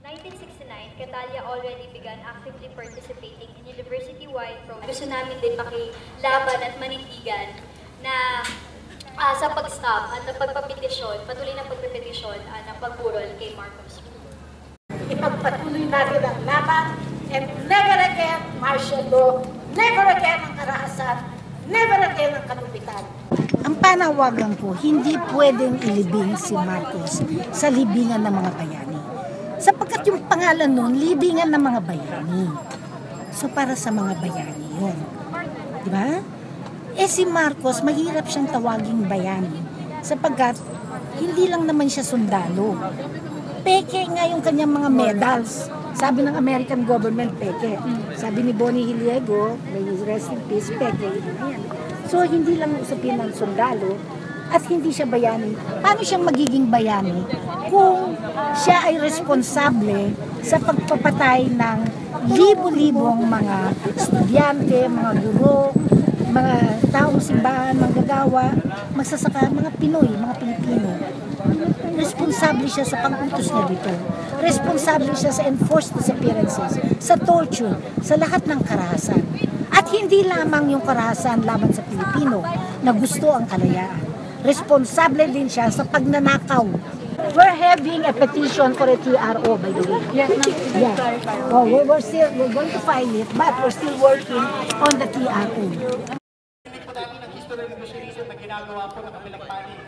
1969, Catalia already began actively participating in university-wide programs. Gusto namin din makilaban at manindigan na sa pag-stop at pagpapetisyon, patuloy na pagpapetisyon ng pagburol kay Marcos. Ipagpatuloy natin ang laban and never again martial law, never again ang karahasan, never again ang kalupitan. Ang panawagan ko, hindi pwedeng ilibing si Marcos sa libingan ng mga bayani. Sapagkat yung pangalan nun, libingan ng mga bayani. So para sa mga bayani yun. Di ba? Si Marcos, mahirap siyang tawaging bayani. Sapagkat hindi lang naman siya sundalo. Peke nga yung kanyang mga medals. Sabi ng American government, peke. Sabi ni Bonnie Hiliego, may rest in peace, peke. So hindi lang usapin ng sundalo at hindi siya bayani. Paano siyang magiging bayani kung siya ay responsable sa pagpapatay ng libo-libong mga estudyante, mga guro, mga taong simbahan, manggagawa, magsasaka, mga Pinoy, mga Pilipino. Responsable siya sa pag-utos niya dito. Responsable siya sa enforced disappearances, sa torture, sa lahat ng karahasan. At hindi lamang yung karahasan laban sa Pilipino na gusto ang kalayaan. Responsable din siya sa pagnanakaw. We're having a petition for a TRO, by the way. Yes, ma'am. Yeah. Oh, we're going to file it, but we're still working on the TRO. Hindi po natin ang history of negotiation na ginagawa po ng kabilang panig.